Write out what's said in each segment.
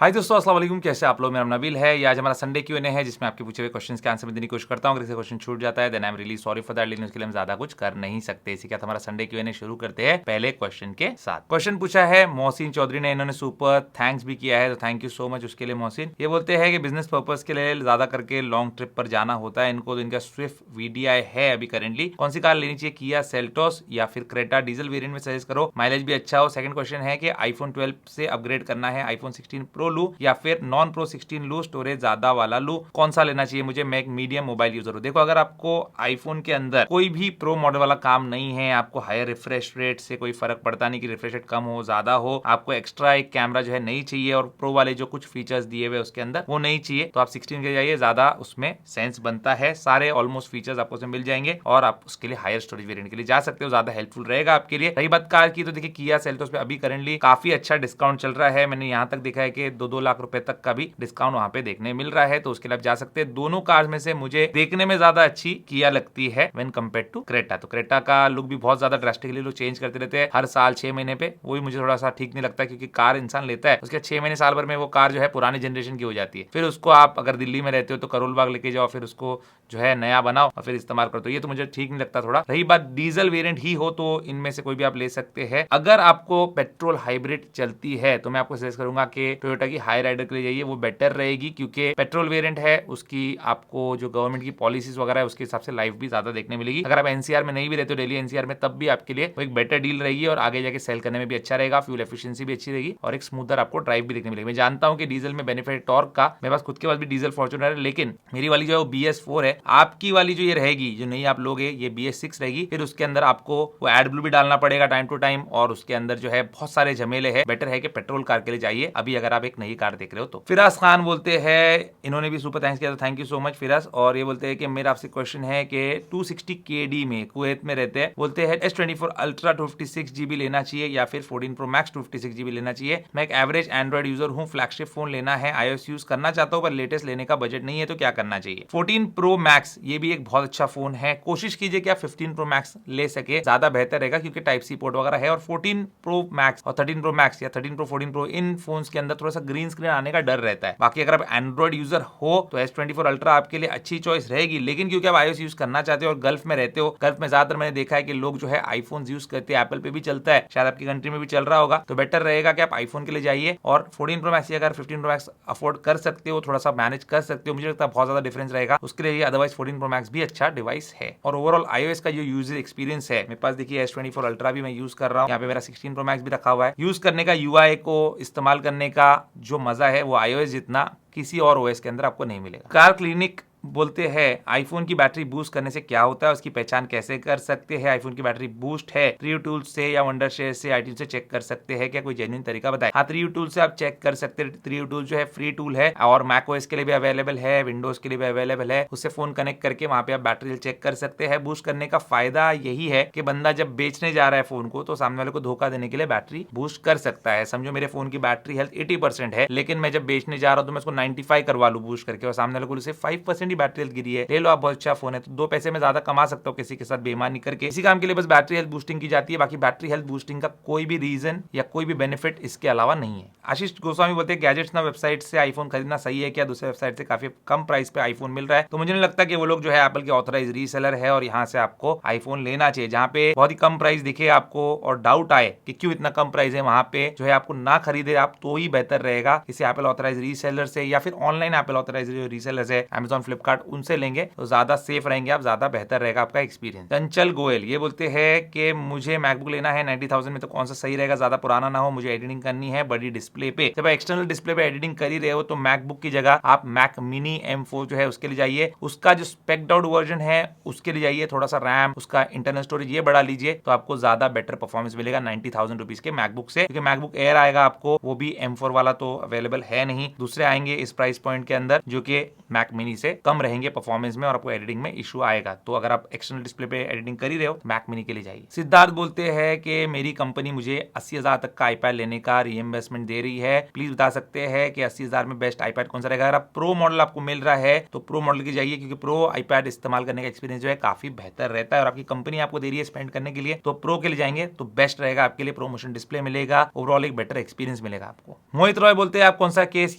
हाय दोस्तों, अस्सलाम वालेकुम। कैसे आप लोग? मेरा नाम नबील है। ये आज हमारा संडे Q&A है जिसमें आपके पूछे हुए क्वेश्चंस के आंसर में देने की कोशिश करता हूं। अगर किसी क्वेश्चन छूट जाता है then I am really sorry for that, लेकिन उसके लिए हम ज्यादा कुछ कर नहीं सकते। इसी के साथ हमारा संडे Q&A शुरू करते हैं पहले क्वेश्चन के साथ। क्वेश्चन पूछा है मोहसिन चौधरी ने, इन्होंने सुपर थैंक्स भी किया है, तो थैंक यू सो मच उसके लिए मोहसिन। ये बोलते हैं कि बिजनेस पर्पज के लिए ज्यादा करके लॉन्ग ट्रिप पर जाना होता है इनको, तो इनका स्विफ्ट VDI है अभी करेंटली। कौन सी कार लेनी चाहिए, किया सेल्टोस या फिर क्रेटा? डीजल वेरिएंट में सजेस्ट करो, माइलेज भी अच्छा हो। सेकंड क्वेश्चन है कि iPhone 12 से अपग्रेड करना है, iPhone 16 Pro लूं या फिर नॉन प्रो 16 लू, स्टोरेज ज्यादा वाला लू, कौन सा लेना चाहिए मुझे? मैं एक मीडियम मोबाइल यूजर हूं। देखो, अगर आपको आईफोन के अंदर कोई भी प्रो मॉडल वाला काम नहीं है, आपको हायर रिफ्रेश रेट से कोई फर्क पड़ता नहीं कि रिफ्रेश रेट कम हो ज्यादा हो, आपको एक्स्ट्रा एक कैमरा जो है नहीं चाहिए और प्रो वाले जो कुछ फीचर्स दिए हुए उसके अंदर वो नहीं चाहिए, तो आप 16 के जाइए, ज्यादा उसमें सेंस बनता है। सारे ऑलमोस्ट फीचर्स आपको उसमें मिल जाएंगे और आप उसके लिए हायर स्टोरेज वेरिएंट के लिए जा सकते हो, ज्यादा हेल्पफुल रहेगा आपके लिए। रही बात कार की, तो देखिए किया सेल्टोस पे अभी करंटली काफी अच्छा डिस्काउंट चल रहा है। मैंने यहाँ तक देखा है कि 2-2 लाख रुपए तक का भी डिस्काउंट वहां पे देखने मिल रहा है, तो उसके लिए आप जा सकते हैं। दोनों कार्स में से मुझे देखने में ज्यादा अच्छी किया लगती है व्हेन कंपेयर्ड टू क्रेटा। तो क्रेटा का लुक भी बहुत ज्यादा ड्रास्टिकली लोग चेंज करते रहते हैं हर साल 6 महीने पे, वो भी मुझे थोड़ा सा ठीक नहीं लगता, क्योंकि कार इंसान लेता है उसके 6 महीने साल भर में वो कार जो है पुरानी जनरेशन की हो जाती है। फिर उसको आप अगर दिल्ली में रहते हो तो करोल बाग लेके जाओ, फिर उसको जो है नया बनाओ और फिर इस्तेमाल करो, तो ये तो मुझे ठीक नहीं लगता थोड़ा। रही बात डीजल वेरिएंट ही हो तो इनमें से कोई भी आप ले सकते हैं। अगर आपको पेट्रोल हाइब्रिड चलती है तो मैं आपको सजेस्ट करूंगा कि टोयोटा की हाई राइडर के लिए जाइए, वो बेटर रहेगी, क्योंकि पेट्रोल वेरिएंट है उसकी आपको जो गवर्नमेंट की पॉलिसीज वगैरह है उसके हिसाब से लाइफ भी ज्यादा देखने मिलेगी। अगर आप एनसीआर में नहीं भी रहते हो, डेली एनसीआर में, तब भी आपके लिए वो एक बेटर डील रहेगी और आगे जाके सेल करने में भी अच्छा रहेगा, फ्यूल एफिशिएंसी भी अच्छी रहेगी और एक स्मूथर आपको ड्राइव भी देखने मिलेगी। मैं जानता हूं कि डीजल में बेनिफिट टॉर्क का, मेरे पास खुद के पास भी डीजल फॉर्च्यूनर है, लेकिन मेरी वाली जो है BS4 है। आपकी वाली जो ये रहेगी, जो नहीं आप लोगे, ये BS6 रहेगी। फिर उसके अंदर आपको वो एड ब्लू भी डालना पड़ेगा टाइम टू टाइम और उसके अंदर जो है बहुत सारे झमेले हैं। बेटर है कि पेट्रोल कार के लिए जाइए अभी, अगर आप एक नई कार देख रहे हो तो। फिराज खान बोलते हैं, इन्होंने भी सुपर थैंक्स किया, तो thank you so much Firaz. और ये बोलते हैं कि मेरा आपसे क्वेश्चन है कि 260 KD में कुवैत में रहते हैं, बोलते हैं S24 अल्ट्रा 256 GB लेना चाहिए या फिर 14 Pro Max 256 GB लेना चाहिए। मैं एक एवरेज एंड्रॉइड यूजर हूँ, फ्लैगशिप फोन लेना है, iOS यूज करना चाहता हूँ पर लेटेस्ट लेने का बजट नहीं है, तो क्या करना चाहिए? 14 Pro Max ये भी एक बहुत अच्छा फोन है, कोशिश कीजिए कि आप 15 Pro Max ले सके, ज्यादा बेहतर रहेगा, क्योंकि टाइप सी पोर्ट वगैरह है। और 14 Pro Max और 13 Pro Max या 13 Pro 14 Pro इन फोन्स के अंदर थोड़ा सा ग्रीन स्क्रीन आने का डर रहता है। बाकी अगर आप एंड्रॉइड यूजर हो तो S24 अल्ट्रा आपके लिए अच्छी चॉइस रहेगी, लेकिन क्योंकि आप iOS यूज करना चाहते हो और गल्फ में रहते हो, गल्फ में ज्यादातर मैंने देखा है कि लोग जो है आईफोन यूज करते हैं, एप्पल पे भी चलता है, शायद आपकी कंट्री में भी चल रहा होगा, तो बेटर रहेगा कि आप आईफोन के लिए जाइए और 14 Pro Max या अगर 15 Pro Max अफोर्ड कर सकते हो, थोड़ा सा मैनेज कर सकते हो, मुझे लगता है बहुत ज्यादा डिफरेंस रहेगा उसके लिए। अदरवाइज 14 Pro Max भी अच्छा डिवाइस है। और ओवरऑल iOS का जो यूजर एक्सपीरियंस है, मेरे पास देखिए S24 अल्ट्रा भी मैं यूज कर रहा हूँ, यहाँ पे मेरा 16 Pro Max भी रखा हुआ है। यूज करने का UI को इस्तेमाल करने का जो मजा है वो iOS जितना किसी और OS के अंदर आपको नहीं मिलेगा। कार क्लिनिक बोलते हैं आईफोन की बैटरी बूस्ट करने से क्या होता है, उसकी पहचान कैसे कर सकते हैं? आईफोन की बैटरी बूस्ट है, ट्रीव टूल से या वंडर शेयर से, आईट्यून से चेक कर सकते हैं क्या? कोई जेन्युइन तरीका बताए। हाँ, ट्रीव टूल से आप चेक कर सकते हैं। ट्रीव टूल जो है फ्री टूल है और मैक ओएस के लिए भी अवेलेबल है, विंडोज के लिए भी अवेलेबल है। उससे फोन कनेक्ट करके वहां पे आप बैटरी चेक कर सकते हैं। बूस्ट करने का फायदा यही है कि बंदा जब बेचने जा रहा है फोन को, तो सामने वाले को धोखा देने के लिए बैटरी बूस्ट कर सकता है। समझो मेरे फोन की बैटरी हेल्थ 80% है, लेकिन मैं जब बेचने जा रहा हूं तो मैं उसको 95 करवा लूं बूस्ट करके, और सामने वाले को सिर्फ 5% ही बैटरी हेल्थ गिरी है, ले लो आप, बहुत अच्छा फोन है, तो 2 पैसे में ज्यादा कमा सकते हो किसी के साथ बेईमानी करके। इसी काम के लिए बस बैटरी हेल्थ बूस्टिंग की जाती है, बाकी बैटरी हेल्थ बूस्टिंग का कोई भी रीजन या कोई भी बेनिफिट इसके अलावा नहीं है। आशीष गोस्वामी बोलते हैं गैजेट्स ना वेबसाइट से आईफोन खरीदना सही है क्या? दूसरे वेबसाइट से काफी कम प्राइस पे आईफोन मिल रहा है, तो मुझे नहीं लगता कि वो लोग जो है एप्पल के ऑथराइज रीसेलर है और यहाँ से आपको आईफोन लेना चाहिए। जहाँ पे बहुत ही कम प्राइस दिखे आपको और डाउट आए कि क्यों इतना कम प्राइस है, वहां पे जो है आपको ना खरीदे आप, तो ही बेहतर रहेगा किसी एप्पल ऑथराइज रीसेलर से या फिर ऑनलाइन एप्पल ऑथराइज रीसेलर है, Amazon फ्लिपकार्ट, उनसे लेंगे तो ज्यादा सेफ रहेंगे आप, ज्यादा बेहतर रहेगा आपका एक्सपीरियंस। चंचल गोयल ये बोलते हैं कि मुझे मैकबुक लेना है 90,000 में, तो कौन सा सही रहेगा? ज्यादा पुराना ना हो, मुझे एडिटिंग करनी है बड़ी डिस्प्ले पे। जब एक्सटर्नल डिस्प्ले पे एडिटिंग कर ही रहे हो तो मैकबुक की जगह आप मैक मिनी M4 जो है उसके लिए जाइए। उसका जो स्पेक्ड आउट वर्जन है उसके लिए जाइए, थोड़ा सा रैम, उसका इंटरनल स्टोरेज ये बढ़ा लीजिए, तो आपको ज्यादा बेटर परफॉर्मेंस मिलेगा 90,000 रुपीज के मैकबुक से। क्योंकि मैकबुक एयर आएगा आपको, वो भी M4 वाला तो अवेलेबल है नहीं, दूसरे आएंगे इस प्राइस पॉइंट के अंदर जो कि मैक मिनी से कम रहेंगे परफॉर्मेंस में और आपको एडिटिंग में इशू आएगा। तो अगर आप एक्सटर्नल डिस्प्ले पे एडिटिंग कर ही रहे हो मैक मिनी के लिए जाइए। सिद्धार्थ बोलते हैं कि मेरी कंपनी मुझे 80,000 तक का आईपैड लेने का रीइंबर्समेंट दे रही है, प्लीज बता सकते हैं कि 80,000 में बेस्ट आईपैड कौन सा रहेगा। अगर आप प्रो मॉडल आपको मिल रहा है तो प्रो मॉडल की जाइए, क्योंकि प्रो आईपैड इस्तेमाल करने का एक्सपीरियंस जो है काफी बेहतर रहता है और आपकी कंपनी आपको दे रही है स्पेंड करने के लिए, तो प्रो के लिए जाएंगे तो बेस्ट रहेगा आपके लिए। प्रोमोशन डिस्प्ले मिलेगा, ओवरऑल एक बेटर एक्सपीरियंस मिलेगा आपको। मोहित रॉय बोलते हैं आप कौन सा केस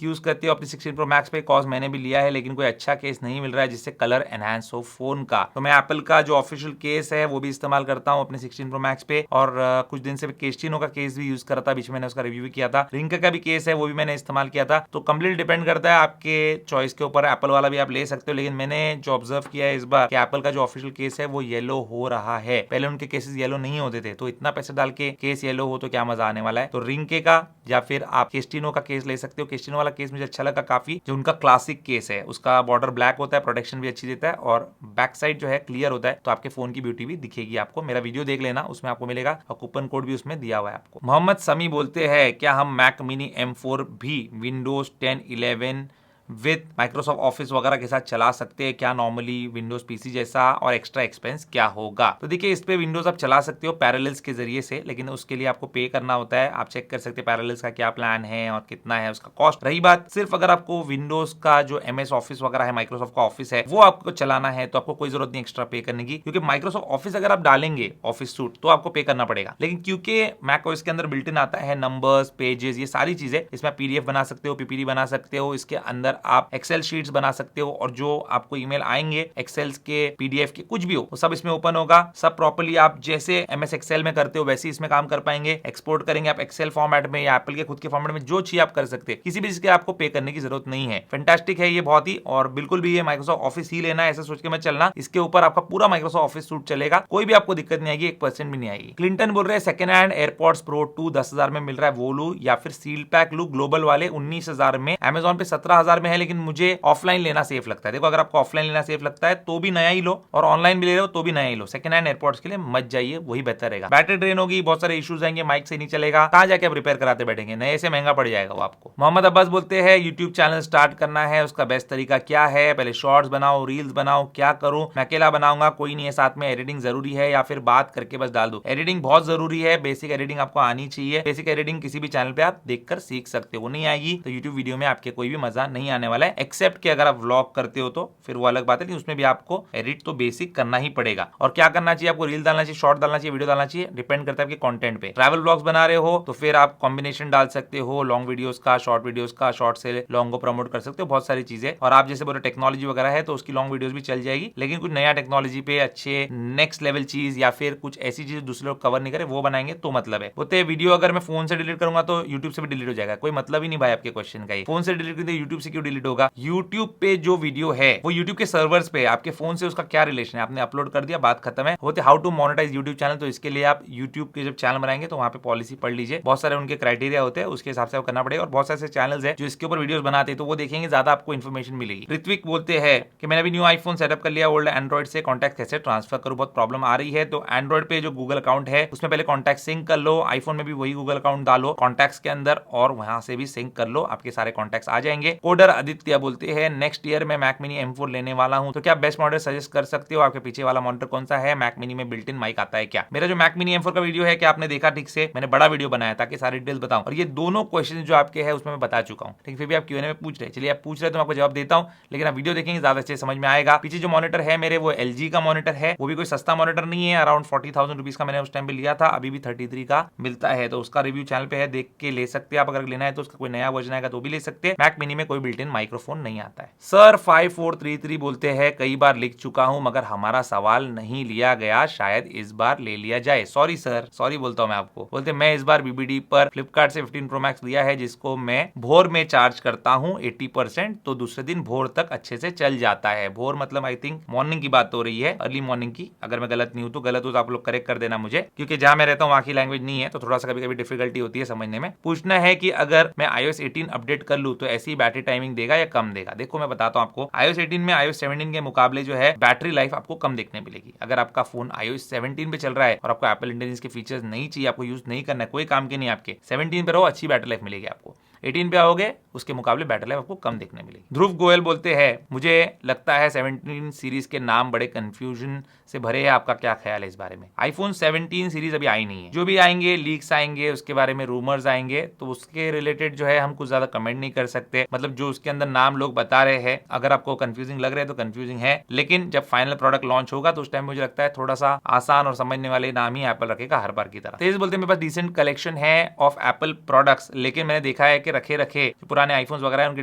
यूज करते हो अपनी 16 प्रो मैक्स पे? कॉज मैंने भी लिया है लेकिन कोई अच्छा केस नहीं मिल रहा है जिससे कलर एनहांस हो फोन का। तो मैं एप्पल का जो ऑफिशियल केस है वो भी इस्तेमाल करता हूँ अपने 16 प्रो मैक्स पे, और कुछ दिन से केस्टिनो का केस भी यूज कर था, बीच में मैंने उसका रिव्यू भी किया था। रिंग का भी केस है वो भी मैंने इस्तेमाल किया था। तो कंप्लीट डिपेंड करता है आपके चॉइस के ऊपर। एप्पल वाला भी आप ले सकते हो, लेकिन मैंने जो ऑब्जर्व किया है इस बार कि एप्पल का जो ऑफिशियल केस है वो येलो हो रहा है। पहले उनके केसेस येलो नहीं होते थे, तो इतना पैसे डाल के केस येलो हो तो क्या मजा आने वाला है। तो रिंग का या फिर आप केस्टिनो का केस ले सकते हो। केस्टिनो वाला केस मुझे अच्छा लगा काफी, जो उनका क्लासिक केस है उसका बॉर्डर ब्लैक होता है, प्रोटेक्शन भी अच्छी देता है और बैक साइड जो है क्लियर होता है, तो आपके फोन की ब्यूटी भी दिखेगी आपको। मेरा वीडियो देख लेना, उसमें आपको मिलेगा और कूपन कोड भी उसमें दिया हुआ है आपको। मोहम्मद समी बोलते हैं क्या हम मैक मिनी M4 भी विंडोज 10, 11 विद माइक्रोसॉफ्ट ऑफिस वगैरह के साथ चला सकते हैं क्या नॉर्मली विंडोज पीसी जैसा, और एक्स्ट्रा एक्सपेंस क्या होगा? तो देखिए इस पे विंडोज आप चला सकते हो पैरेलल्स के जरिए से, लेकिन उसके लिए आपको पे करना होता है। आप चेक कर सकते हैं पैरेलल्स का क्या प्लान है और कितना है उसका कॉस्ट। रही बात सिर्फ अगर आपको विंडोज का जो MS ऑफिस वगैरह है, माइक्रोसॉफ्ट का ऑफिस है, वो आपको चलाना है तो आपको कोई जरूरत नहीं एक्स्ट्रा पे करने की, क्योंकि माइक्रोसॉफ्ट ऑफिस अगर आप डालेंगे ऑफिस सूट तो आपको पे करना पड़ेगा। लेकिन क्योंकि मैक OS के अंदर बिल्ट इन आता है नंबर्स, पेजेस, ये सारी चीजें, इसमें PDF बना सकते हो, PPT बना सकते हो, इसके अंदर आप एक्सेल शीट्स बना सकते हो, और जो आपको ईमेल आएंगे एक्सेल्स के, PDF के, कुछ भी हो वो सब इसमें ओपन होगा। सब प्रॉपर्ली आप जैसे MS एक्सेल में करते हो वैसे ही इसमें काम कर पाएंगे। एक्सपोर्ट करेंगे आप एक्सेल फॉर्मेट में या एप्पल के खुद के फॉर्मेट में, जो चीज आप कर सकते हैं, किसी भी चीज के आपको पे करने की जरूरत नहीं है। फैंटास्टिक है ये बहुत ही, और बिल्कुल भी ये माइक्रोसॉफ्ट ऑफिस ही लेना है ऐसा सोच के मत चलना। इसके ऊपर आपका पूरा माइक्रोसॉफ्ट ऑफिस सूट चलेगा, कोई भी आपको दिक्कत नहीं आएगी, 1% भी नहीं आएगी। क्लिंटन बोल रहे हैं सेकंड हैंड एयरपॉड्स प्रो 2 10,000 में मिल रहा है, वो लू या फिर सील पैक लू? ग्लोबल वाले 19,000 में, अमेजॉन पे 17,000 में है, लेकिन मुझे ऑफलाइन लेना सेफ लगता है। देखो अगर आपको ऑफलाइन लेना सेफ लगता है तो भी नया ही लो, और ऑनलाइन भी ले रहे हो तो भी नया ही लो। सेकंड हैंड एयरपॉड्स के लिए मत जाइए, वही बेहतर रहेगा। बैटरी ड्रेन होगी, बहुत सारे इश्यूज आएंगे, माइक से नहीं चलेगा, कहां जाके आप रिपेयर कराते बैठेंगे, नए से महंगा पड़ जाएगा वो आपको। मोहम्मद अब्बास बोलते हैं यूट्यूब चैनल स्टार्ट करना है, उसका बेस्ट तरीका क्या है? पहले शॉर्ट्स बनाओ, रील्स बनाओ, क्या करूं? मैं अकेला बनाऊंगा, कोई नहीं है साथ में, एडिटिंग जरूरी है या फिर बात करके बस डाल दो? एडिटिंग बहुत जरूरी है, बेसिक एडिटिंग आपको आनी चाहिए। बेसिक एडिटिंग किसी भी चैनल पे आप देखकर सीख सकते हो, वो नहीं आएगी तो यूट्यूब वीडियो में आपके कोई भी मजा नहीं आने वाला है, एक्सेप्ट कि अगर आप व्लॉग करते हो तो फिर वो अलग बात है, लेकिन उसमें भी आपको एडिट तो बेसिक करना ही पड़ेगा। और क्या करना चाहिए आपको? रील डालना चाहिए, शॉर्ट डालना चाहिए, वीडियो डालना चाहिए, डिपेंड करता है आपके कंटेंट पे। ट्रैवल ब्लॉग्स बना रहे हो तो फिर आप कॉम्बिनेशन डाल सकते हो, लॉन्ग वीडियोस का, शॉर्ट वीडियोस का, शॉर्ट से लॉन्ग को प्रमोट कर सकते हो, बहुत सारी चीजें। और आप जैसे बोले टेक्नोलॉजी वगैरह है तो उसकी लॉन्ग वीडियोस भी चल जाएगी, लेकिन कुछ नया टेक्नोलॉजी पे अच्छे नेक्स्ट लेवल चीज या फिर कुछ ऐसी चीज दूसरे लोग कवर नहीं करे वो बनाएंगे तो मतलब है। बोलते वीडियो अगर मैं फोन से डिलीट करूंगा तो यूट्यूब से भी डिलीट हो जाएगा, कोई मतलब ही नहीं भाई आपके क्वेश्चन का। फोन से डिलीट करते यूट्यूब से क्यों डिलीट होगा? यूट्यूब पे जो वीडियो है वो यूट्यूब के सर्वर्स पे, आपके फोन से उसका क्या रिलेशन है? आपने अपलोड कर दिया, बात खत्म है। होते how to monetise YouTube channel, तो इसके लिए आप यूट्यूब के जब चैनल बनाएंगे तो वहां पे पॉलिसी पढ़ लीजिए, बहुत सारे उनके क्राइटेरिया होते हैं, उसके हिसाब से आप करना पड़ेगा। और बहुत सारे चैनल्स है जो इसके ऊपर वीडियोस बनाते हैं, तो वो देखेंगे, ज्यादा आपको इन्फॉर्मेशन मिलेगी। ऋत्विक बोलते हैं कि मैंने अभी न्यू आईफोन सेटअप कर लिया, ओल्ड एंड्रॉइड से कॉन्टैक्ट कैसे ट्रांसफर करूं, बहुत प्रॉब्लम आ रही है। तो एंड्रॉइड पे जो गूगल अकाउंट है उसमें पहले कॉन्टैक्ट सिंक कर लो, आईफोन में भी वही गूगल अकाउंट डालो कॉन्टैक्ट्स के अंदर, और वहां से भी सिंक कर लो, आपके सारे कॉन्टैक्ट्स आ जाएंगे। कोडर आदित्य बोलते हैं नेक्स्ट ईयर में मैक मिनी M4 लेने वाला हूं, तो क्या बेस्ट मॉडल सजेस्ट कर सकते हो? आपके पीछे वाला मॉनिटर कौन सा है? मैक मिनी में बिल्ट इन माइक आता है क्या? मेरा जो मैक मिनी M4 का वीडियो है, क्या आपने देखा ठीक से? मैंने बड़ा वीडियो बनाया ताकि सारी डिटेल्स बताऊं, और ये दोनों क्वेश्चन जो आपके हैं उसमें मैं बता चुका हूं, लेकिन फिर भी आप Q&A में पूछ रहे, चलिए आप पूछ रहे तो मैं आपको जवाब देता हूं, लेकिन आप वीडियो देखेंगे ज्यादा अच्छे समझ में आएगा। पीछे जो मॉनिटर है मेरे वो LG का मॉनिटर है, वो भी कोई सस्ता मॉनिटर नहीं है, अराउंड 40,000 रुपीज का मैंने उस टाइम पे लिया था, अभी भी 33 का मिलता है, तो उसका रिव्यू चैनल पे है, देख के ले सकते हैं आप। अगर लेना है तो उसका कोई नया वर्जन आएगा तो भी ले सकते हैं। मैक मिनी में कोई बिल्ट इन माइक्रोफोन नहीं आता है। सर 5433 बोलते हैं कई बार लिख चुका हूं मगर हमारा सवाल नहीं लिया गया, शायद इस बार ले लिया जाए। सॉरी सर, सॉरी बोलता हूं मैं आपको। बोलते मैं इस बार BBD पर फ्लिपकार्ट से 15 प्रो मैक्स लिया है, जिसको मैं भोर में चार्ज करता हूं 80%, तो दूसरे दिन भोर तक अच्छे से चल जाता है। भोर मतलब आई थिंक मॉर्निंग की बात हो रही है, अर्ली मॉर्निंग की। अगर मैं गलत नहीं हूं तो गलत हो तो आप लोग करेक्ट कर देना मुझे, क्योंकि जहां मैं रहता हूं वहां की लैंग्वेज नहीं है, तो थोड़ा सा कभी कभी डिफिकल्टी होती है समझने में। पूछना है कि अगर मैं iOS 18 अपडेट कर लूं तो ऐसी बैटरी टाइमिंग देगा या कम देगा? देखो मैं बताता हूं आपको, iOS 18 में iOS 17 के मुकाबले जो है बैटरी लाइफ आपको कम देखने मिलेगी। अगर आपका फोन iOS 17 पे चल रहा है और आपको एप्पल इंटेलिजेंस के फीचर्स नहीं चाहिए, आपको यूज नहीं करना है, कोई काम के नहीं, आपके 17 पे रहो, अच्छी बैटरी लाइफ मिलेगी आपको। 18 पे आओगे उसके मुकाबले बैटरी लाइफ आपको कम देखने मिलेगी। ध्रुव गोयल बोलते हैं मुझे लगता है 17 सीरीज के नाम बड़े कंफ्यूजन से भरे हैं, आपका क्या ख्याल है इस बारे में? आईफोन 17 सीरीज अभी आई नहीं है, जो भी आएंगे लीक्स आएंगे, उसके बारे में रूमर्स आएंगे, तो उसके रिलेटेड जो है हम कुछ ज्यादा कमेंट नहीं कर सकते। मतलब जो उसके अंदर नाम लोग बता रहे हैं, अगर आपको कंफ्यूजिंग लग रहा है तो कंफ्यूजिंग है, लेकिन जब फाइनल प्रोडक्ट लॉन्च होगा तो उस टाइम मुझे लगता है थोड़ा सा आसान और समझने वाले नाम ही एप्पल रखेगा हर बार की तरह। तेज बोलते हैं मेरे पास डिसेंट कलेक्शन है ऑफ एप्पल प्रोडक्ट्स, लेकिन मैंने देखा है कि रखे रखे पुराने आईफोन वगैरह उनके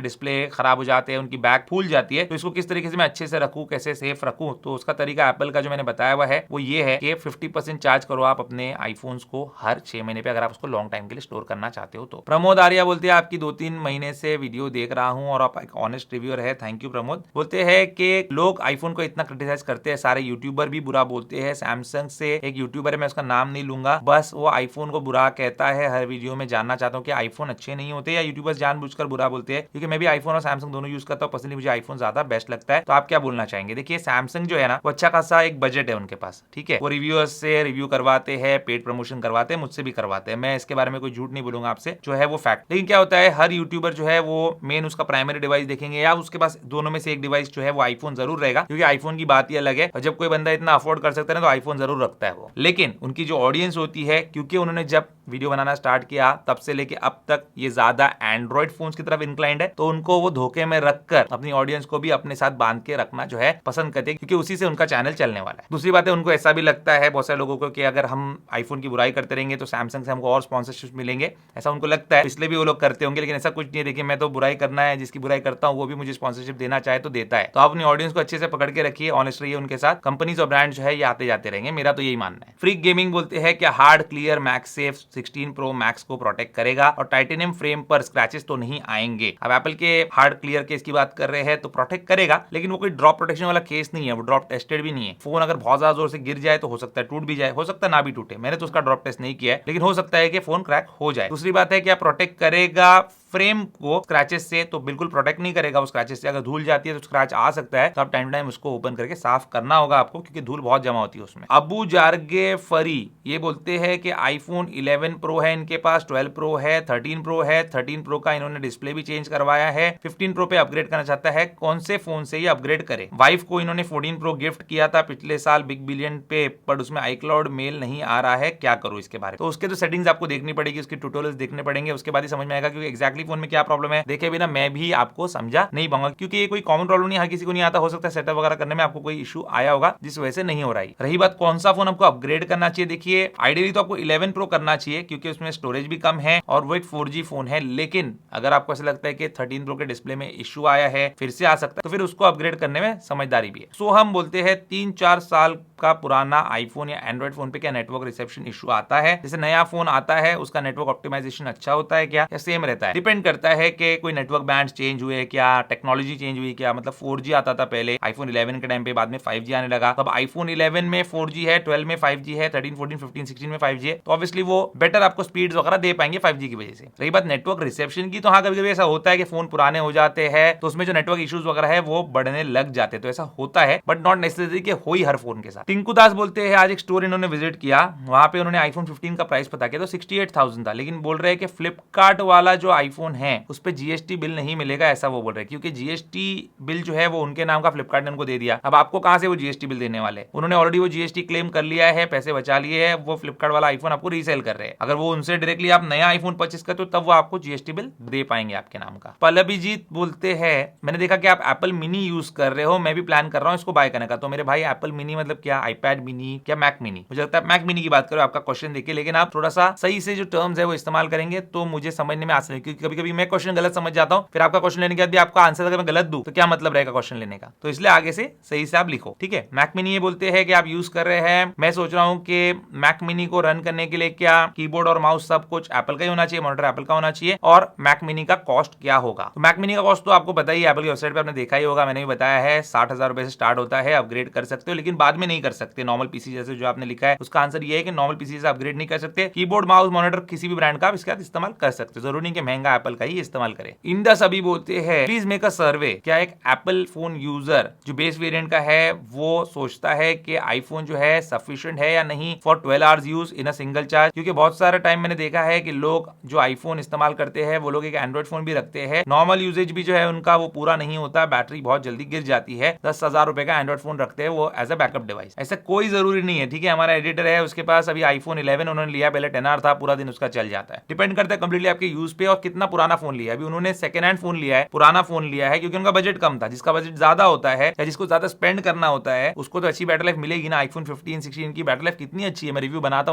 डिस्प्ले खराब हो जाते हैं, उनकी बैक फूल जाती है, तो इसको किस तरीके से मैं अच्छे से रखूं, कैसे सेफ रखूं? तो उसका तरीका एप्पल का जो मैंने बताया हुआ है वो ये है कि 50% चार्ज करो आप अपने आईफोन्स को हर 6 महीने पे, अगर आप उसको लॉन्ग टाइम के लिए स्टोर करना चाहते हो तो। प्रमोद आर्या बोलते हैं आपकी 2-3 महीने से वीडियो देख रहा हूं और आप एक ऑनेस्ट रिव्यूअर है, थैंक यू प्रमोद। बोलते हैं कि लोग आईफोन को इतना क्रिटिसाइज करते हैं, सारे यूट्यूबर भी बुरा बोलते हैं। सैमसंग से एक यूट्यूबर है, मैं उसका नाम नहीं लूंगा, बस वो आईफोन को बुरा कहता है हर वीडियो में। जानना चाहता हूँ कि आईफोन अच्छे नहीं होते या यूट्यूबर्स जानबूझकर बुरा बोलते हैं? क्योंकि मैं भी आईफोन और सैमसंग दोनों यूज करता हूँ, पर्सनली मुझे आईफोन ज्यादा बेस्ट लगता है। तो आप क्या बोलना चाहेंगे? देखिए सैमसंग जो है ना वो अच्छा खासा एक बजट है उनके पास, ठीक है, वो रिव्यूअर्स से रिव्यू करवाते हैं, पेड प्रमोशन करवाते हैं, मुझसे भी करवाते हैं, मैं इसके बारे में कोई झूठ नहीं बोलूंगा आपसे, जो है वो फैक्ट। लेकिन क्या होता है हर यूट्यूबर जो है वो मेन उसका प्राइमरी डिवाइस देखेंगे या उसके पास दोनों में से एक डिवाइस जो है वो आईफोन जरूर रहेगा, क्योंकि आईफोन की बात ही अलग है। और जब कोई बंदा इतना अफोर्ड कर सकता है ना तो आईफोन जरूर रखता है वो। लेकिन उनकी जो ऑडियंस होती है, क्योंकि उन्होंने जब वीडियो बनाना स्टार्ट किया तब से लेके अब तक ये ज्यादा एंड्रॉइड फोन्स की तरफ इंक्लाइंड है, तो उनको वो धोखे में रखकर अपनी ऑडियंस को भी अपने साथ बांध के रखना जो है पसंद करते हैं, क्योंकि उसी से उनका चैनल चलने वाला है। दूसरी बात है उनको ऐसा भी लगता है बहुत सारे लोगों को कि अगर हम आईफोन की बुराई करते रहेंगे तो सैमसंग से हमको और स्पॉन्सरशिप मिलेंगे, ऐसा उनको लगता है, इसलिए भी वो लोग करते होंगे। लेकिन ऐसा कुछ नहीं है, देखिए मैं तो बुराई करना है, जिसकी बुराई करता हूँ वो भी मुझे स्पॉन्सरशिप देना चाहे तो देता है। तो आप अपनी ऑडियंस को अच्छे से पकड़ के रखिए, ऑनेस्ट रहिए उनके साथ, कंपनीज और ब्रांड जो है ये आते जाते रहेंगे, मेरा तो यही मानना है। फ्रीक गेमिंग बोलते हैं क्या hard clear max safe 16 pro max को प्रोटेक्ट करेगा और टाइटेनियम फ्रेम पर स्क्रैचेस तो नहीं आएंगे? अब एप्पल के हार्ड क्लियर केस की बात कर रहे हैं तो प्रोटेक्ट करेगा, लेकिन वो कोई ड्रॉप प्रोटेक्शन वाला केस नहीं है, वो ड्रॉप टेस्टेड भी नहीं है। फोन अगर बहुत ज्यादा जोर से गिर जाए तो हो सकता है टूट भी जाए, हो सकता है ना भी टूटे, मैंने तो उसका ड्रॉप टेस्ट नहीं किया है, लेकिन हो सकता है कि फोन क्रैक हो जाए। दूसरी बात है क्या प्रोटेक्ट करेगा फ्रेम को स्क्रैचेस से? तो बिल्कुल प्रोटेक्ट नहीं करेगा वो स्क्रैचेस से। अगर धूल जाती है तो स्क्रैच आ सकता है, तो आप टाइम टू टाइम उसको ओपन करके साफ करना होगा आपको, क्योंकि धूल बहुत जमा होती है उसमें। अबू जारगे फरी ये बोलते हैं कि आईफोन 11 प्रो है इनके पास, 12 प्रो है, 13 प्रो है, 13 प्रो का इन्होंने डिस्प्ले भी चेंज करवाया है, 15 प्रो पे अपग्रेड करना चाहता है, कौन से फोन से ये अपग्रेड करे? वाइफ को इन्होंने 14 प्रो गिफ्ट किया था पिछले साल बिग बिलियन पे, पर उसमें iCloud मेल नहीं आ रहा है, क्या करूं इसके बारे में? तो उसके तो सेटिंग्स आपको देखनी पड़ेगी, उसके ट्यूटोरियल्स देखने पड़ेंगे, उसके बाद ही समझ में आएगा कि एक्जैक्टली फोन में क्या प्रॉब्लम है। देखे बिना मैं भी आपको समझा नहीं पाऊंगा, क्योंकि ये कोई कॉमन प्रॉब्लम नहीं, हर किसी को नहीं आता, हो सकता है सेटअप वगैरह करने में आपको कोई इशू आया होगा जिस वजह से नहीं हो रही। रही बात कौन सा फोन आपको अपग्रेड करना चाहिए, देखिए आइडियली तो आपको 11 प्रो करना चाहिए, क्योंकि उसमें स्टोरेज भी कम है और वो एक 4G फोन है। लेकिन अगर आपको ऐसा लगता है कि 13 प्रो के डिस्प्ले में इशू आया है, फिर से आ सकता है, तो फिर उसको अपग्रेड करने में समझदारी भी है। सो हम बोलते हैं 3-4 साल का पुराना आईफोन या एंड्रॉइड फोन पे क्या नेटवर्क रिसेप्शन इशू आता है? जैसे नया फोन आता है उसका नेटवर्क ऑप्टिमाइजेशन अच्छा होता है क्या, या सेम रहता है? डिपेंड करता है कि कोई नेटवर्क बैंड चेंज हुए क्या, टेक्नोलॉजी चेंज हुई क्या। मतलब 4G आता था पहले आईफोन 11 के टाइम पे, बाद में 5G आने लगा, तब आईफोन 11 में 4G है, 12 में 5G है, 13, 14, 15, 16 में 5G है, तो ऑब्वियसली वो बेटर आपको स्पीड्स वगैरह दे पाएंगे 5G की वजह से। रही बात नेटवर्क रिसेप्शन की, तो हाँ कभी कभी ऐसा होता है कि फोन पुराने हो जाते हैं तो उसमें जो नेटवर्क इश्यूज वगैरह है वो बढ़ने लग जाते हैं, तो ऐसा होता है, बट नॉट नेसेसरी कि हो ही हर फोन के साथ। टिंकू दास बोलते हैं आज एक स्टोर इन्होंने विजिट किया, वहां पे उन्होंने आईफोन 15 का प्राइस पता किया तो 68,000 था, लेकिन बोल रहे हैं कि फ्लिपकार्ट वाला जो आईफोन है उस पर जीएसटी बिल नहीं मिलेगा, ऐसा वो बोल रहे हैं, क्योंकि जीएसटी बिल जो है वो उनके नाम का फ्लिपकार्ट ने उनको दे दिया। अब आपको कहां से वो जीएसटी बिल देने वाले? उन्होंने ऑलरेडी वो जीएसटी क्लेम कर लिया है, पैसे बचा लिए हैं, वो फ्लिपकार्ट वाला आईफोन आपको रीसेल कर रहे हैं। अगर वो उनसे डायरेक्टली आप नया आईफोन परचेस करते हो तब वो आपको जीएसटी बिल दे पाएंगे आपके नाम का। पलबीजीत बोलते हैं मैंने देखा कि आप एप्पल मिनी यूज कर रहे हो, मैं भी प्लान कर रहा हूं इसको बाय करने का। तो मेरे भाई एप्पल मिनी मतलब क्या, आईपैड मिनी क्या मैक मिनी? मुझे लगता है मैक मिनी की बात करो, आपका क्वेश्चन देखिए, लेकिन आप थोड़ा सा सही से जो टर्म्स है वो इस्तेमाल करेंगे तो मुझे समझने में आसान है, क्योंकि कभी कभी मैं क्वेश्चन गलत समझ जाता हूं, फिर आपका क्वेश्चन लेने के बाद भी आपका आंसर अगर मैं गलत दूं तो क्या मतलब रहेगा क्वेश्चन लेने का? तो इसलिए आगे से सही से आप लिखो, ठीक है। मैक मिनी ये बोलते हैं कि आप यूज कर रहे हैं, मैं सोच रहा हूं कि मैक मिनी को रन करने के लिए क्या कीबोर्ड और माउस सब कुछ एप्पल का ही होना चाहिए, मॉनिटर एप्पल का होना चाहिए, और मैक मिनी का कॉस्ट क्या होगा? तो मैक मिनी का कॉस्ट तो आपको पता ही है, एप्पल की वेबसाइट पे आपने देखा ही होगा, मैंने भी बताया है, 60,000 रुपए से स्टार्ट होता है, अपग्रेड कर सकते हो, लेकिन बाद में नहीं कर सकते नॉर्मल पीसी जैसे जो आपने लिखा है। उसका आंसर ये है कि नॉर्मल पीसी से अपग्रेड नहीं कर सकते, कीबोर्ड माउस मॉनिटर किसी भी ब्रांड का आप इसके साथ इस्तेमाल कर सकते हो, जरूरी नहीं कि महंगा एप्पल का ही इस्तेमाल करें। इंडस अभी बोलते हैं प्लीज मेक अ सर्वे, क्या एक एप्पल फोन यूजर जो बेस वेरिएंट का है वो सोचता है कि आईफोन जो है सफिशिएंट है या नहीं for 12 hours use in a single charge? क्योंकि बहुत सारा टाइम मैंने देखा है कि लोग जो आईफोन इस्तेमाल करते हैं वो लोग एक एंड्रॉइड फोन भी रखते हैं, नॉर्मल यूजेज भी जो है उनका वो पूरा नहीं होता, बैटरी बहुत जल्दी गिर जाती है, 10,000 रुपए का एंड्रॉइड फोन रखते हैं वो एज अ बैकअप डिवाइस। ऐसा कोई जरूरी नहीं है, ठीक है। हमारा एडिटर है उसके पास अभी आईफोन 11 उन्होंने लिया, पहले 10R था, पूरा दिन उसका चल जाता है। डिपेंड करता है कंप्लीटली आपके यूज पे और कितना पुराना फोन लिया है। अभी उन्होंने सेकंड हैंड फोन लिया है, पुराना फोन लिया है क्योंकि उनका बजट कम था। जिसका बजट ज्यादा होता है या जिसको ज्यादा स्पेंड करना होता है उसको तो अच्छी बैटरी लाइफ मिलेगी ना। आईफोन 15 16 की बैटरी लाइफ कितनी अच्छी है, मैं रिव्यू बनाता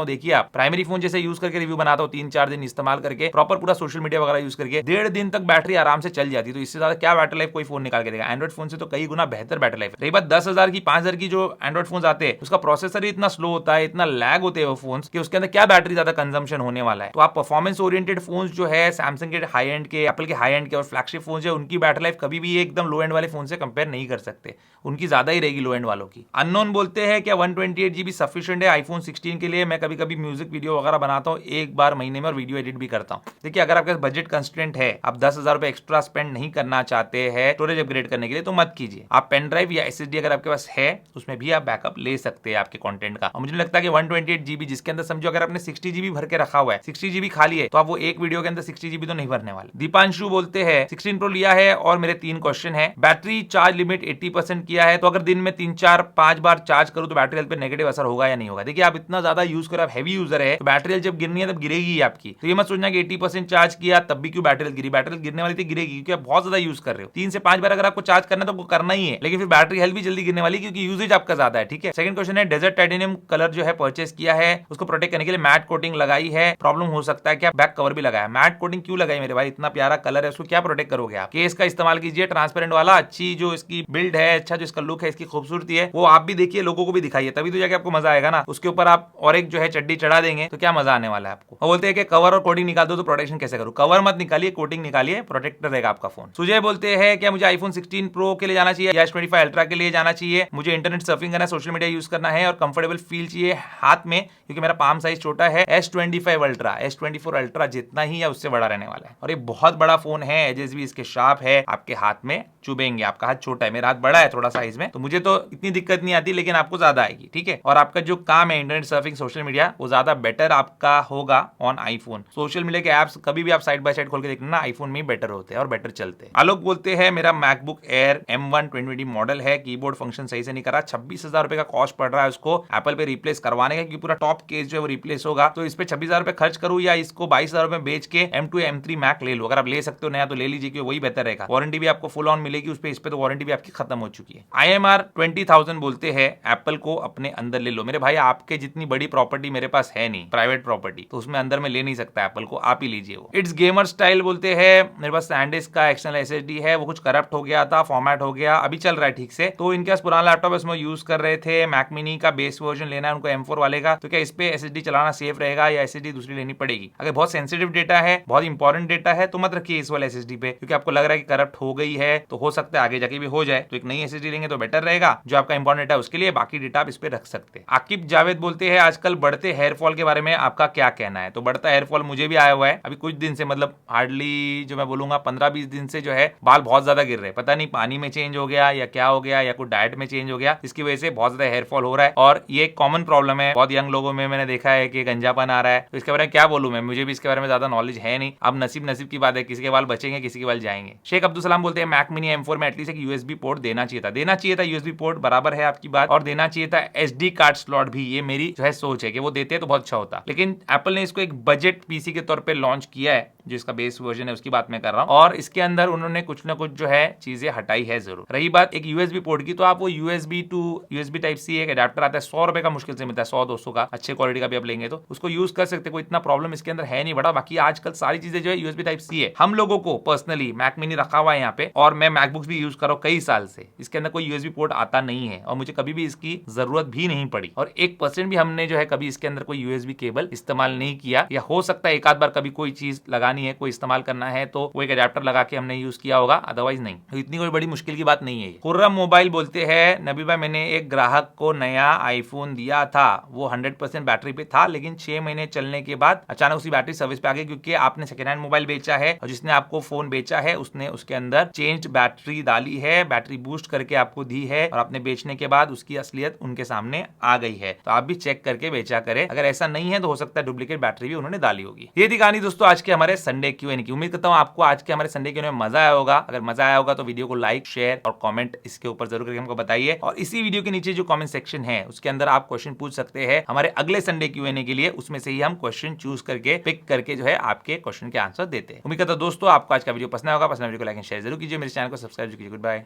हूँ, देखिए आप। प्राइमरी फोन जैसे यूज करके रिव्यू बनाता हूँ, 3-4 दिन इस्तेमाल करके प्रॉपर पूरा सोशल मीडिया वगैरह यूज करके 1.5 दिन तक बैटरी आराम से चल जाती है। तो इससे ज्यादा क्या बैटरी लाइफ कोई फोन निकाल के देगा? एंड्रॉइड फोन से तो कई गुना बेहतर बैटरी लाइफ है। रही बात 10,000 की 5,000 की जो एंड्रॉइड फोन आते हैं उसका प्रोसेसर ही इतना स्लो होता है, इतना लैग होते हैं वो फोन कि उसके अंदर क्या बैटरी ज्यादा कंजम्पशन होने वाला है। तो आप परफॉर्मेंस ओरिएंटेड फोन जो है सैमसंग के हाई एंड के, एप्पल के हाई एंड के और फ्लैगशिप फोन है उनकी बैटरी लाइफ कभी भी एकदम लो एंड वाले फोन से कंपेयर नहीं कर सकते, उनकी ज्यादा ही रहेगी लो एंड वालों की। अननोन बोलते हैं क्या 128 GB सफिशिएंट है आईफोन 16 के लिए? मैं कभी कभी म्यूजिक वीडियो वगैरह बनाता हूँ एक बार महीने में और वीडियो एडिट भी करता हूँ। देखिए अगर आपके बजट कंस्ट्रेंट है, आप 10,000 रुपए एक्स्ट्रा स्पेंड नहीं करना चाहते हैं स्टोरेज अपग्रेड करने के लिए तो मत कीजिए। आप पेन ड्राइव या SSD अगर आपके पास है उसमें भी आप बैकअप ले सकते हैं आपके कंटेंट का। और मुझे लगता है कि 128 GB जिसके अंदर समझो अगर आपने 60 GB भर के रखा हुआ है, 60 GB खाली है, तो आप वो एक वीडियो के अंदर 60 GB तो नहीं भरने वाले। दीपांशु बोलते हैं 16 Pro लिया है और मेरे 3 क्वेश्चन है। बैटरी चार्ज लिमिट 80% किया है, तो अगर दिन में 3-4-5 बार चार्ज करूं तो बैटरी हेल्थ पे नेगेटिव असर होगा या नहीं होगा? देखिए आप इतना ज्यादा यूज करो, आप हैवी यूजर है तो बैटरी हेल्थ जब गिरनी है तब गिरेगी ही आपकी। तो ये मत सोचना कि 80% चार्ज किया तब भी क्यों बैटरी हेल्थ गिरी, बैटरी हेल्थ गिरने वाली थी, गिरेगी क्योंकि आप बहुत ज्यादा यूज कर रहे हो। 3 से 5 बार अगर आपको चार्ज करना है तो वो करना ही है, लेकिन फिर बैटरी हेल्थ भी जल्दी गिरने वाली क्योंकि यूजेज आपका ज्यादा है, ठीक है। सेकंड क्वेश्चन है डेजर्ट टाइटेनियम कलर जो है परचेस किया है, उसको प्रोटेक्ट करने के लिए मैट कोटिंग लगाई है, प्रॉब्लम हो सकता है क्या? बैक कवर भी लगाया। मैट कोटिंग क्यों लगाई मेरे भाई? इतना प्यारा कलर है उसको क्या प्रोटेक्ट करोगे आप? केस का इस्तेमाल कीजिए ट्रांसपेरेंट वाला, अच्छी जो इसकी बिल्ड है, अच्छा जो इसका लुक है, इसकी खूबसूरती है वो आप भी देखिए, लोगों को भी दिखाइए, तभी तो जाके आपको मजा आएगा ना। उसके ऊपर आप और एक जो है चड्डी चढ़ा देंगे तो क्या मजा आने वाला है आपको। और बोलते हैं कि कवर और कोटिंग निकाल दो तो प्रोटेक्शन कैसे करूं? कवर मत निकालिए, कोटिंग निकालिए, प्रोटेक्टर रहेगा आपका फोन। सुजय बोलते हैं क्या मुझे आईफोन 16 Pro के लिए जाना चाहिए या S25 अल्ट्रा के लिए जाना चाहिए? मुझे इंटरनेट सर्फिंग करना है, सोशल मीडिया यूज करना है और कंफर्टेबल फील चाहिए हाथ में क्योंकि मेरा पाम साइज छोटा है। S25 अल्ट्रा, S24 अल्ट्रा जितना ही है उससे बड़ा रहने वाला है और ये बहुत बड़ा फोन है, एजेस भी इसके शार्प है, आपके हाथ में चुभेंगे। आपका हाथ छोटा है, मेरा हाथ बड़ा है थोड़ा साइज में, तो मुझे तो इतनी दिक्कत नहीं आती लेकिन आपको ज्यादा आएगी, ठीक है। और आपका जो काम है इंटरनेट सर्फिंग सोशल मीडिया वो ज्यादा बेटर आपका होगा ऑन आईफोन। सोशल मीडिया के एप्स कभी भी आप साइड बाय साइड खोल के देखना, आईफोन में बेटर होते हैं और बेटर चलते हैं। आलोक बोलते हैं मेरा मैकबुक एयर M1 2020 मॉडल है, कीबोर्ड फंक्शन सही से नहीं करा, 26,000 रुपए का कॉस्ट पड़ रहा है उसको एप्पल पे रिप्लेस करवाने का क्योंकि पूरा टॉप केस जो है वो रिप्लेस होगा। तो इस पे 26,000 रुपए खर्च करूं या इसको 22,000 रुपए बेच के M2 M3 मैक ले लो? अगर आप ले सकते हो नया तो ले लीजिए क्योंकि वही बेहतर रहेगा। वारंटी भी आपको फुल ऑन मिलेगी उस पे, इस पे तो वारंटी भी आपकी खत्म हो चुकी है। IMR 20,000 बोलते हैं एप्पल को अपने अंदर ले लो। मेरे भाई आपके जितनी बड़ी प्रॉपर्टी मेरे पास है नहीं, प्राइवेट प्रॉपर्टी, तो उसमें अंदर में ले नहीं सकता एप्पल को, आप ही लीजिए वो। इट्स गेमर स्टाइल बोलते हैं मेरे पास सैंडिस्क का एक्सटर्नल SSD है, वो कुछ करप्ट हो गया था, फॉर्मेट हो गया, अभी चल रहा है ठीक से। तो इनके पास पुराना लैपटॉप है उसमें यूज कर रहे थे, मैक मिनी का बेस वर्जन लेना है उनको M4 वाले का, तो क्या इस पे SSD चलाना सेफ रहेगा या SSD दूसरी लेनी पड़ेगी? अगर बहुत सेंसिटिव डेटा है, बहुत इंपॉर्टेंट डेटा है तो मत रखिए इस वाले SSD पे, क्योंकि आपको लग रहा है कि करप्ट हो गई है तो हो सकता है आगे जाके भी हो जाए, तो एक नई SSD लेंगे तो बेटर रहेगा जो आपका इंपॉर्टेंट है उसके लिए, बाकी डेटा आप इस पे रख सकते हैं। आकिब जावेद बोलते हैं आजकल बढ़ते हेयर फॉल के बारे में आपका क्या कहना है? तो बढ़ता हेयर फॉल मुझे भी आया हुआ है अभी कुछ दिन से, मतलब हार्डली जो मैं बोलूंगा 15-20 दिन से जो है बाल बहुत ज्यादा गिर रहे हैं, पता नहीं पानी में चेंज हो गया या क्या हो गया या कुछ डाइट में चेंज हो गया, इसकी वजह से बहुत ज्यादा हेयर फॉल हो रहा है और ये एक कॉमन प्रॉब्लम है बहुत यंग लोगों में, मैंने देखा है कि गंजापन आ रहा है। तो इसके बारे में क्या बोलूं मैं, मुझे भी इसके बारे में ज्यादा नॉलेज है नहीं, अब नसीब की बात है, किसी के बाल बचेंगे किसी के बाल जाएंगे। शेख अब्दुल सलाम बोलते हैं मैक मिनी M4 में एटलीस्ट एक USB पोर्ट देना चाहिए था, USB पोर्ट बराबर है आपकी बात, और देना चाहिए था SD कार्ड स्लॉट भी, ये मेरी जो है सोच है कि वो देते तो बहुत अच्छा होता, लेकिन एप्पल ने इसको एक बजट PC के तौर पे लॉन्च किया है, जो इसका बेस वर्जन है उसकी बात मैं कर रहा हूं, और इसके अंदर उन्होंने कुछ ना कुछ जो है चीजें हटाई है जरूर। रही बात एक USB पोर्ट की, तो आप वो USB to USB type C एक अडेप्टर आता है 100 रुपए का, मुश्किल से मिलता है 100-200 का, अच्छे क्वालिटी का भी आप लेंगे तो उसको यूज कर सकते, कोई इतना प्रॉब्लम इसके अंदर है नहीं बड़ा। बाकी आजकल सारी चीजें जो है USB टाइप C है। हम लोगों को पर्सनली मैक मिनी रखा हुआ है यहाँ पे और मैं मैकबुक्स भी यूज कर रहा हूं कई साल से, इसके अंदर कोई USB पोर्ट आता नहीं है और मुझे कभी भी इसकी जरूरत भी नहीं पड़ी, और 1% भी हमने जो है कभी इसके अंदर कोई USB केबल इस्तेमाल नहीं किया, या हो सकता है एक आध बार कभी कोई चीज लगानी चलानी है, कोई इस्तेमाल करना है तो वो एक अडेप्टर लगा के हमने यूज किया होगा, अदरवाइज नहीं। तो इतनी कोई बड़ी मुश्किल की बात नहीं है। खुर्रम मोबाइल बोलते हैं, नबी भाई मैंने एक ग्राहक को नया आईफोन दिया था, वो 100% बैटरी पे था, लेकिन 6 महीने चलने के बाद अचानक उसकी बैटरी सर्विस पे आ गई, क्योंकि आपने सेकेंड हैंड मोबाइल बेचा है और जिसने आपको फोन बेचा है उसने उसके अंदर चेंज बैटरी डाली है, बैटरी बूस्ट करके आपको दी है और आपने बेचने के बाद उसकी असलियत उनके सामने आ गई है। तो आप भी चेक करके बेचा करें, अगर ऐसा नहीं है तो हो सकता है डुप्लीकेट बैटरी भी उन्होंने डाली होगी। ये थी कहानी दोस्तों आज के हमारे संडे क्यूएन की। उम्मीद करता हूं आपको आज के हमारे संडे क्यूएन में मजा आया होगा। अगर मजा आया होगा तो वीडियो को लाइक, शेयर और कमेंट इसके ऊपर जरूर करके हमको बताइए, और इसी वीडियो के नीचे जो कमेंट सेक्शन है उसके अंदर आप क्वेश्चन पूछ सकते हैं हमारे अगले संडे क्यूएन के लिए, उसमें से ही हम क्वेश्चन चूज करके पिक करके जो है आपके क्वेश्चन के आंसर देते हैं। उम्मीद करता हूं दोस्तों आपको आज का वीडियो पसंद होगा। पसंद वीडियो को लाइक एंड शेयर जरूर कीजिए, मेरे चैनल को सब्सक्राइब कीजिए। Good bye.